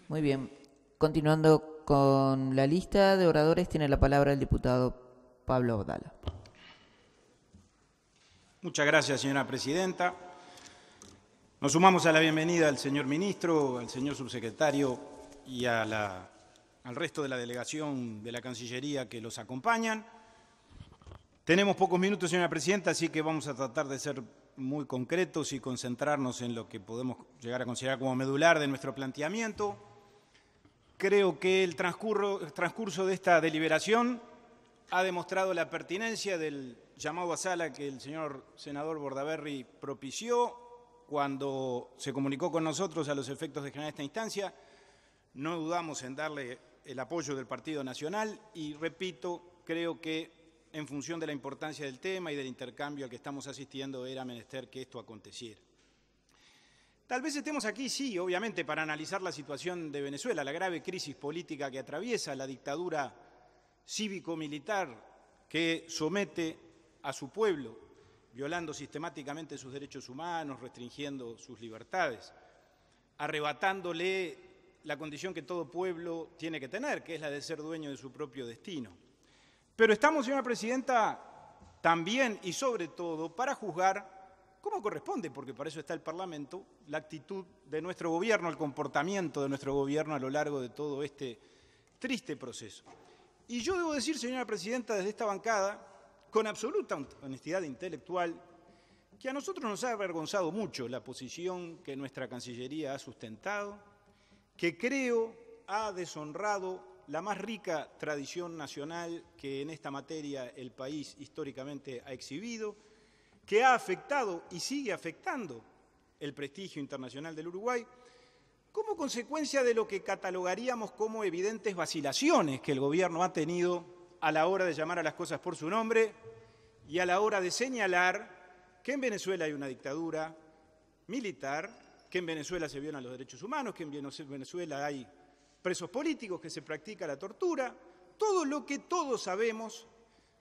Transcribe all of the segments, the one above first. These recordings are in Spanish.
Muy bien. Continuando con la lista de oradores, tiene la palabra el diputado Pablo Abdala. Muchas gracias, señora presidenta. Nos sumamos a la bienvenida al señor ministro, al señor subsecretario y al resto de la delegación de la Cancillería que los acompañan. Tenemos pocos minutos, señora presidenta, así que vamos a tratar de ser muy concretos y concentrarnos en lo que podemos llegar a considerar como medular de nuestro planteamiento. Creo que el transcurso de esta deliberación ha demostrado la pertinencia del llamado a sala que el señor senador Bordaberry propició cuando se comunicó con nosotros a los efectos de generar esta instancia. No dudamos en darle el apoyo del Partido Nacional y, repito, creo que en función de la importancia del tema y del intercambio al que estamos asistiendo era menester que esto aconteciera. Tal vez estemos aquí, sí, obviamente, para analizar la situación de Venezuela, la grave crisis política que atraviesa, la dictadura cívico-militar que somete a su pueblo, violando sistemáticamente sus derechos humanos, restringiendo sus libertades, arrebatándole la condición que todo pueblo tiene que tener, que es la de ser dueño de su propio destino. Pero estamos, señora presidenta, también y sobre todo para juzgar cómo corresponde, porque para eso está el Parlamento, la actitud de nuestro gobierno, el comportamiento de nuestro gobierno a lo largo de todo este triste proceso. Y yo debo decir, señora presidenta, desde esta bancada, con absoluta honestidad intelectual, que a nosotros nos ha avergonzado mucho la posición que nuestra Cancillería ha sustentado, que creo ha deshonrado la más rica tradición nacional que en esta materia el país históricamente ha exhibido, que ha afectado y sigue afectando el prestigio internacional del Uruguay, como consecuencia de lo que catalogaríamos como evidentes vacilaciones que el gobierno ha tenido a la hora de llamar a las cosas por su nombre y a la hora de señalar que en Venezuela hay una dictadura militar, que en Venezuela se violan los derechos humanos, que en Venezuela hay presos políticos, que se practica la tortura, todo lo que todos sabemos,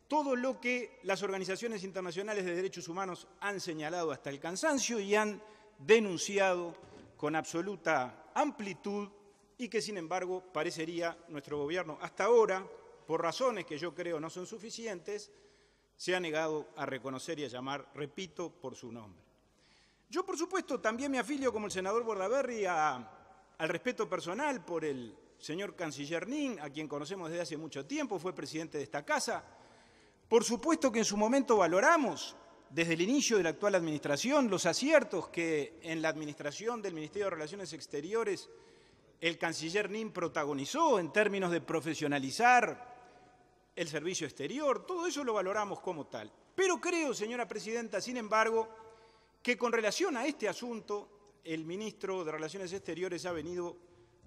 todo lo que las organizaciones internacionales de derechos humanos han señalado hasta el cansancio y han denunciado con absoluta amplitud y que, sin embargo, parecería nuestro gobierno hasta ahora, por razones que yo creo no son suficientes, se ha negado a reconocer y a llamar, repito, por su nombre. Yo, por supuesto, también me afilio como el senador Bordaberry al respeto personal por el señor canciller Nin, a quien conocemos desde hace mucho tiempo, fue presidente de esta casa. Por supuesto que en su momento valoramos, desde el inicio de la actual administración, los aciertos que en la administración del Ministerio de Relaciones Exteriores el canciller Nin protagonizó en términos de profesionalizar el servicio exterior. Todo eso lo valoramos como tal. Pero creo, señora presidenta, sin embargo, que con relación a este asunto, el ministro de Relaciones Exteriores ha venido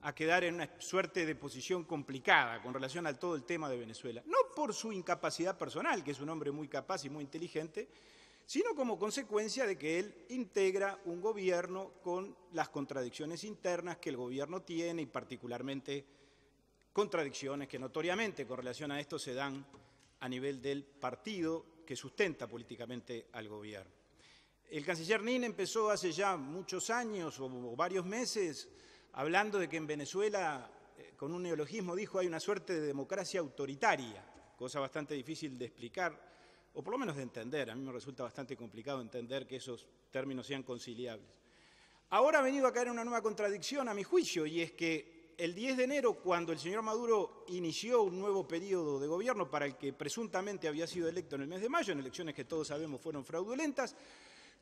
a quedar en una suerte de posición complicada con relación a todo el tema de Venezuela. No por su incapacidad personal, que es un hombre muy capaz y muy inteligente, sino como consecuencia de que él integra un gobierno con las contradicciones internas que el gobierno tiene y particularmente contradicciones que notoriamente con relación a esto se dan a nivel del partido que sustenta políticamente al gobierno. El canciller Nin empezó hace ya muchos años o varios meses hablando de que en Venezuela, con un neologismo, dijo, hay una suerte de democracia autoritaria, cosa bastante difícil de explicar, o por lo menos de entender. A mí me resulta bastante complicado entender que esos términos sean conciliables. Ahora ha venido a caer en una nueva contradicción, a mi juicio, y es que el 10 de enero, cuando el señor Maduro inició un nuevo periodo de gobierno para el que presuntamente había sido electo en el mes de mayo, en elecciones que todos sabemos fueron fraudulentas,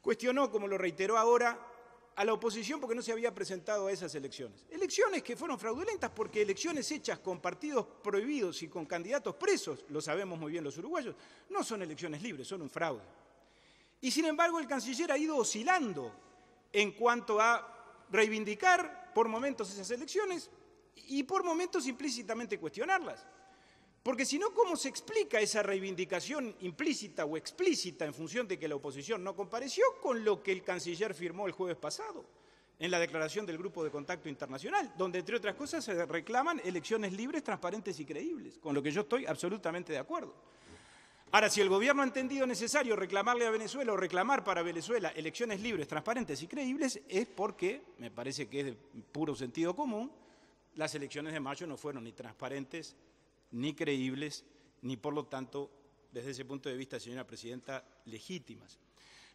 cuestionó, como lo reiteró ahora, a la oposición porque no se había presentado a esas elecciones. Elecciones que fueron fraudulentas porque elecciones hechas con partidos prohibidos y con candidatos presos, lo sabemos muy bien los uruguayos, no son elecciones libres, son un fraude. Y sin embargo el canciller ha ido oscilando en cuanto a reivindicar por momentos esas elecciones y por momentos implícitamente cuestionarlas. Porque si no, ¿cómo se explica esa reivindicación implícita o explícita en función de que la oposición no compareció con lo que el canciller firmó el jueves pasado en la declaración del Grupo de Contacto Internacional, donde, entre otras cosas, se reclaman elecciones libres, transparentes y creíbles, con lo que yo estoy absolutamente de acuerdo? Ahora, si el gobierno ha entendido necesario reclamarle a Venezuela o reclamar para Venezuela elecciones libres, transparentes y creíbles, es porque, me parece que es de puro sentido común, las elecciones de mayo no fueron ni transparentes, ni creíbles, ni por lo tanto, desde ese punto de vista, señora presidenta, legítimas.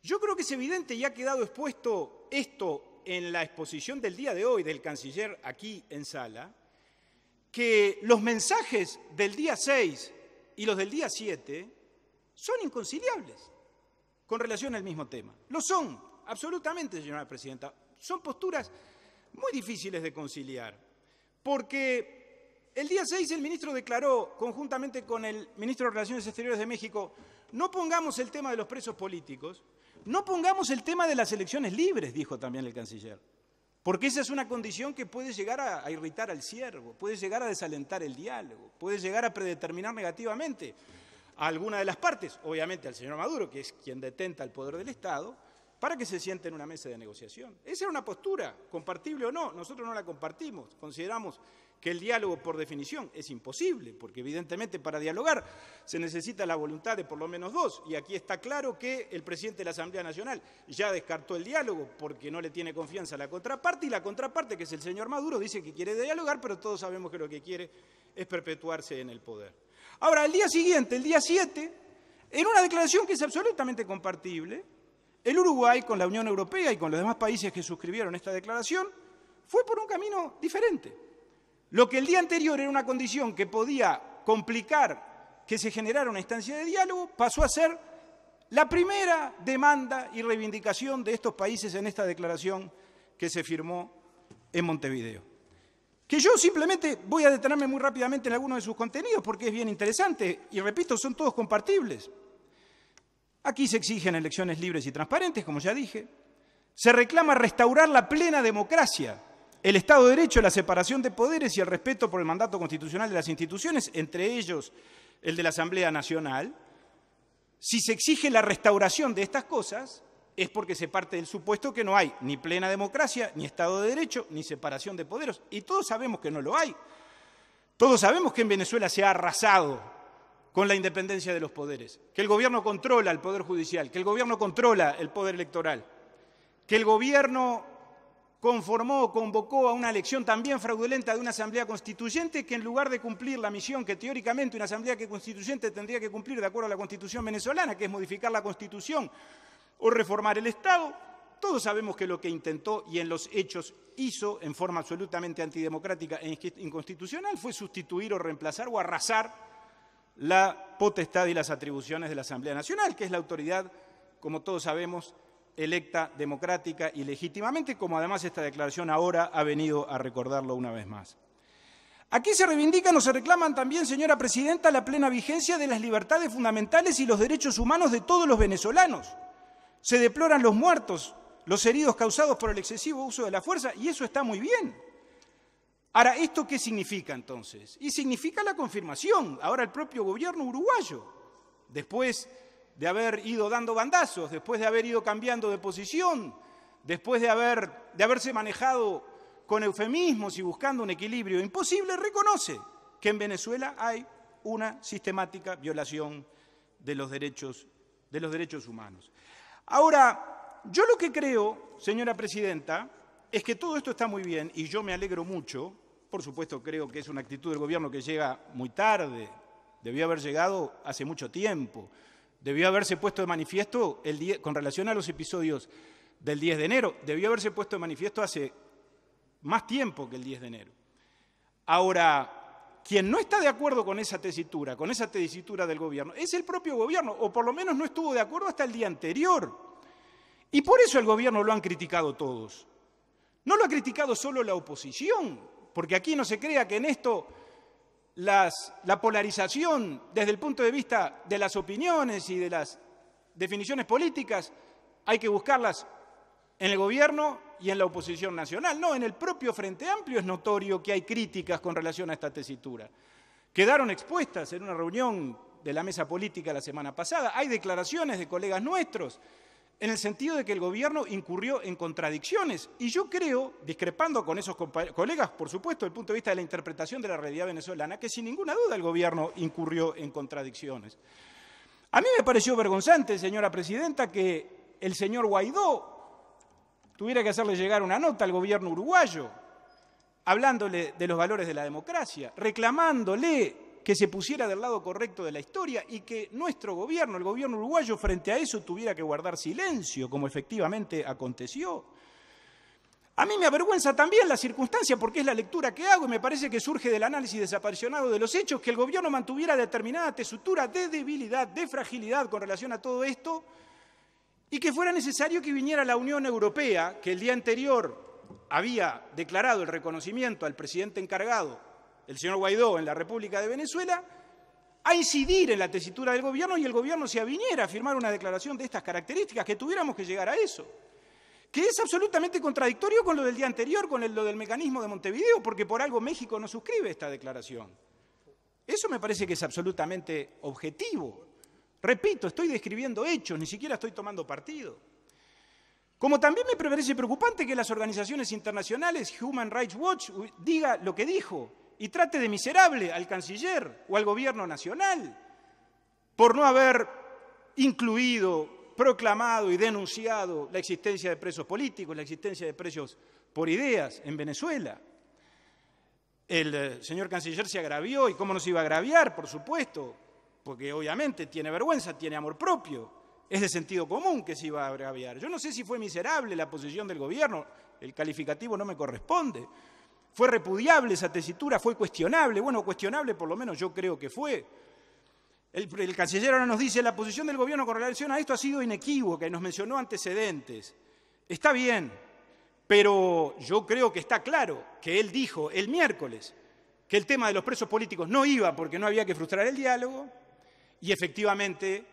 Yo creo que es evidente y ha quedado expuesto esto en la exposición del día de hoy del canciller aquí en sala, que los mensajes del día 6 y los del día 7 son inconciliables con relación al mismo tema. Lo son, absolutamente, señora presidenta. Son posturas muy difíciles de conciliar, porque el día 6 el ministro declaró, conjuntamente con el ministro de Relaciones Exteriores de México, no pongamos el tema de los presos políticos, no pongamos el tema de las elecciones libres, dijo también el canciller, porque esa es una condición que puede llegar a irritar al ciervo, puede llegar a desalentar el diálogo, puede llegar a predeterminar negativamente a alguna de las partes, obviamente al señor Maduro, que es quien detenta el poder del Estado, para que se siente en una mesa de negociación. Esa era una postura, compartible o no, nosotros no la compartimos, consideramos que el diálogo por definición es imposible, porque evidentemente para dialogar se necesita la voluntad de por lo menos dos, y aquí está claro que el presidente de la Asamblea Nacional ya descartó el diálogo porque no le tiene confianza a la contraparte, y la contraparte, que es el señor Maduro, dice que quiere dialogar, pero todos sabemos que lo que quiere es perpetuarse en el poder. Ahora, el día siguiente, el día 7, en una declaración que es absolutamente compartible, el Uruguay, con la Unión Europea y con los demás países que suscribieron esta declaración, fue por un camino diferente. Lo que el día anterior era una condición que podía complicar que se generara una instancia de diálogo, pasó a ser la primera demanda y reivindicación de estos países en esta declaración que se firmó en Montevideo. Que yo simplemente voy a detenerme muy rápidamente en algunos de sus contenidos porque es bien interesante y, repito, son todos compartibles. Aquí se exigen elecciones libres y transparentes, como ya dije. Se reclama restaurar la plena democracia, el Estado de Derecho, la separación de poderes y el respeto por el mandato constitucional de las instituciones, entre ellos el de la Asamblea Nacional. Si se exige la restauración de estas cosas, es porque se parte del supuesto que no hay ni plena democracia, ni Estado de Derecho, ni separación de poderes. Y todos sabemos que no lo hay. Todos sabemos que en Venezuela se ha arrasado con la independencia de los poderes, que el gobierno controla el poder judicial, que el gobierno controla el poder electoral, que el gobierno convocó a una elección también fraudulenta de una asamblea constituyente que en lugar de cumplir la misión que teóricamente una asamblea constituyente tendría que cumplir de acuerdo a la Constitución venezolana, que es modificar la Constitución o reformar el Estado, todos sabemos que lo que intentó y en los hechos hizo en forma absolutamente antidemocrática e inconstitucional fue sustituir o reemplazar o arrasar la potestad y las atribuciones de la Asamblea Nacional, que es la autoridad, como todos sabemos, electa democrática y legítimamente, como además esta declaración ahora ha venido a recordarlo una vez más. Aquí se reivindican o se reclaman también, señora presidenta, la plena vigencia de las libertades fundamentales y los derechos humanos de todos los venezolanos. Se deploran los muertos, los heridos causados por el excesivo uso de la fuerza, y eso está muy bien. Ahora, ¿esto qué significa entonces? Y significa la confirmación. Ahora el propio gobierno uruguayo, después de haber ido dando bandazos, después de haber ido cambiando de posición, después de haberse manejado con eufemismos y buscando un equilibrio imposible, reconoce que en Venezuela hay una sistemática violación de los derechos humanos. Ahora, yo lo que creo, señora presidenta, es que todo esto está muy bien y yo me alegro mucho. Por supuesto, creo que es una actitud del gobierno que llega muy tarde, debió haber llegado hace mucho tiempo, debió haberse puesto de manifiesto con relación a los episodios del 10 de enero, debió haberse puesto de manifiesto hace más tiempo que el 10 de enero. Ahora, quien no está de acuerdo con esa tesitura del gobierno, es el propio gobierno, o por lo menos no estuvo de acuerdo hasta el día anterior. Y por eso el gobierno lo han criticado todos. No lo ha criticado solo la oposición, porque aquí no se crea que en esto la polarización desde el punto de vista de las opiniones y de las definiciones políticas hay que buscarlas en el gobierno y en la oposición nacional. No, en el propio Frente Amplio es notorio que hay críticas con relación a esta tesitura. Quedaron expuestas en una reunión de la mesa política la semana pasada. Hay declaraciones de colegas nuestros en el sentido de que el gobierno incurrió en contradicciones. Y yo creo, discrepando con esos colegas, por supuesto, desde el punto de vista de la interpretación de la realidad venezolana, que sin ninguna duda el gobierno incurrió en contradicciones. A mí me pareció vergonzante, señora presidenta, que el señor Guaidó tuviera que hacerle llegar una nota al gobierno uruguayo, hablándole de los valores de la democracia, reclamándole que se pusiera del lado correcto de la historia y que nuestro gobierno, el gobierno uruguayo, frente a eso tuviera que guardar silencio, como efectivamente aconteció. A mí me avergüenza también la circunstancia, porque es la lectura que hago y me parece que surge del análisis desapasionado de los hechos, que el gobierno mantuviera determinada tesitura de debilidad, de fragilidad con relación a todo esto, y que fuera necesario que viniera la Unión Europea, que el día anterior había declarado el reconocimiento al presidente encargado, el señor Guaidó, en la República de Venezuela, a incidir en la tesitura del gobierno y el gobierno se aviniera a firmar una declaración de estas características, que tuviéramos que llegar a eso, que es absolutamente contradictorio con lo del día anterior, con lo del mecanismo de Montevideo, porque por algo México no suscribe esta declaración. Eso me parece que es absolutamente objetivo. Repito, estoy describiendo hechos, ni siquiera estoy tomando partido. Como también me parece preocupante que las organizaciones internacionales, Human Rights Watch, diga lo que dijo y trate de miserable al canciller o al gobierno nacional por no haber incluido, proclamado y denunciado la existencia de presos políticos, la existencia de presos por ideas en Venezuela. El señor canciller se agravió, y cómo no se iba a agraviar, por supuesto, porque obviamente tiene vergüenza, tiene amor propio, es de sentido común que se iba a agraviar. Yo no sé si fue miserable la posición del gobierno, el calificativo no me corresponde. Fue repudiable esa tesitura, fue cuestionable, bueno, cuestionable por lo menos yo creo que fue. El canciller ahora nos dice, la posición del gobierno con relación a esto ha sido inequívoca y nos mencionó antecedentes. Está bien, pero yo creo que está claro que él dijo el miércoles que el tema de los presos políticos no iba porque no había que frustrar el diálogo, y efectivamente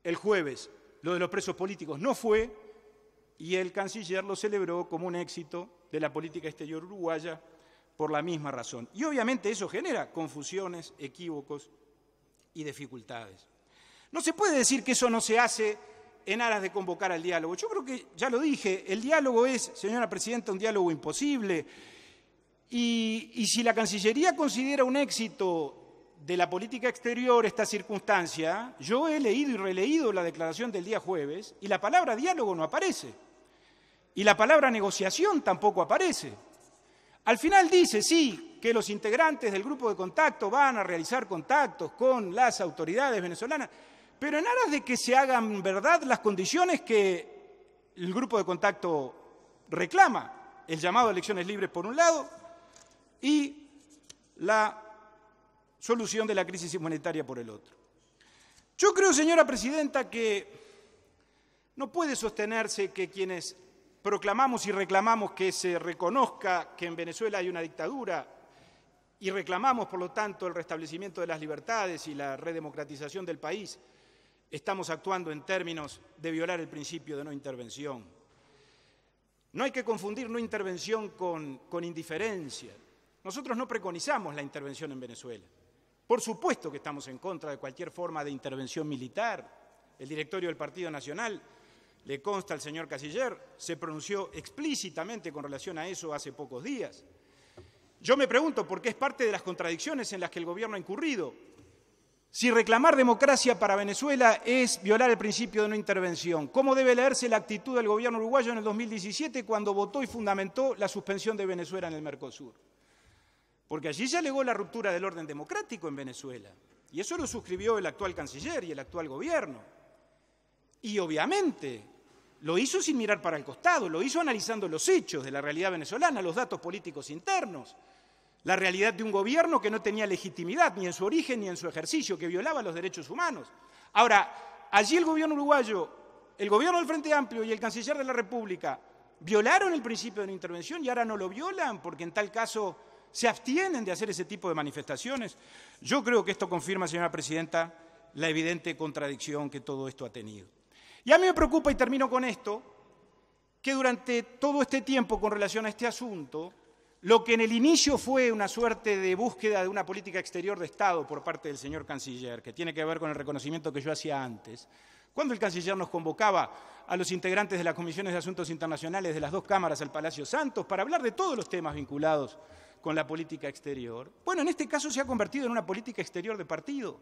el jueves lo de los presos políticos no fue, y el canciller lo celebró como un éxito de la política exterior uruguaya por la misma razón. Y obviamente eso genera confusiones, equívocos y dificultades. No se puede decir que eso no se hace en aras de convocar al diálogo. Yo creo que, ya lo dije, el diálogo es, señora presidenta, un diálogo imposible. Y si la Cancillería considera un éxito de la política exterior esta circunstancia, yo he leído y releído la declaración del día jueves y la palabra diálogo no aparece. Y la palabra negociación tampoco aparece. Al final dice, sí, que los integrantes del grupo de contacto van a realizar contactos con las autoridades venezolanas, pero en aras de que se hagan verdad las condiciones que el grupo de contacto reclama, el llamado a elecciones libres por un lado y la solución de la crisis humanitaria por el otro. Yo creo, señora presidenta, que no puede sostenerse que quienes proclamamos y reclamamos que se reconozca que en Venezuela hay una dictadura y reclamamos, por lo tanto, el restablecimiento de las libertades y la redemocratización del país, estamos actuando en términos de violar el principio de no intervención. No hay que confundir no intervención con indiferencia. Nosotros no preconizamos la intervención en Venezuela. Por supuesto que estamos en contra de cualquier forma de intervención militar. El directorio del Partido Nacional, le consta al señor canciller, se pronunció explícitamente con relación a eso hace pocos días. Yo me pregunto por qué es parte de las contradicciones en las que el gobierno ha incurrido. Si reclamar democracia para Venezuela es violar el principio de no intervención, ¿cómo debe leerse la actitud del gobierno uruguayo en el 2017 cuando votó y fundamentó la suspensión de Venezuela en el Mercosur? Porque allí se alegó la ruptura del orden democrático en Venezuela, y eso lo suscribió el actual canciller y el actual gobierno. Y obviamente lo hizo sin mirar para el costado, lo hizo analizando los hechos de la realidad venezolana, los datos políticos internos, la realidad de un gobierno que no tenía legitimidad ni en su origen ni en su ejercicio, que violaba los derechos humanos. Ahora, allí el gobierno uruguayo, el gobierno del Frente Amplio y el canciller de la República violaron el principio de no intervención y ahora no lo violan porque en tal caso se abstienen de hacer ese tipo de manifestaciones. Yo creo que esto confirma, señora presidenta, la evidente contradicción que todo esto ha tenido. Y a mí me preocupa, y termino con esto, que durante todo este tiempo con relación a este asunto, lo que en el inicio fue una suerte de búsqueda de una política exterior de Estado por parte del señor canciller, que tiene que ver con el reconocimiento que yo hacía antes, cuando el canciller nos convocaba a los integrantes de las comisiones de asuntos internacionales de las dos cámaras al Palacio Santos para hablar de todos los temas vinculados con la política exterior, bueno, en este caso se ha convertido en una política exterior de partido,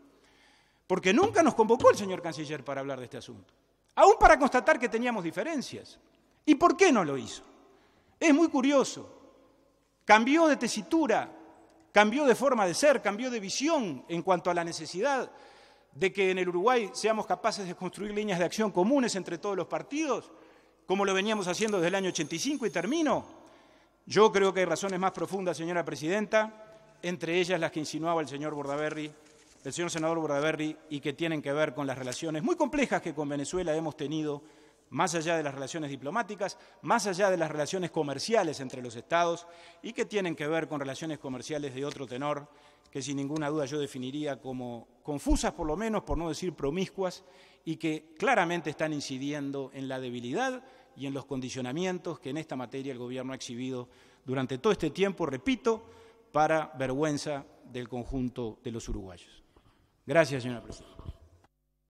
porque nunca nos convocó el señor canciller para hablar de este asunto, aún para constatar que teníamos diferencias. ¿Y por qué no lo hizo? Es muy curioso. cambió de tesitura, cambió de forma de ser, cambió de visión en cuanto a la necesidad de que en el Uruguay seamos capaces de construir líneas de acción comunes entre todos los partidos, como lo veníamos haciendo desde el año 85, y termino. Yo creo que hay razones más profundas, señora presidenta, entre ellas las que insinuaba el señor senador Bordaberry, y que tienen que ver con las relaciones muy complejas que con Venezuela hemos tenido, más allá de las relaciones diplomáticas, más allá de las relaciones comerciales entre los Estados, y que tienen que ver con relaciones comerciales de otro tenor, que sin ninguna duda yo definiría como confusas, por lo menos, por no decir promiscuas, y que claramente están incidiendo en la debilidad y en los condicionamientos que en esta materia el Gobierno ha exhibido durante todo este tiempo, repito, para vergüenza del conjunto de los uruguayos. Gracias, señora presidenta.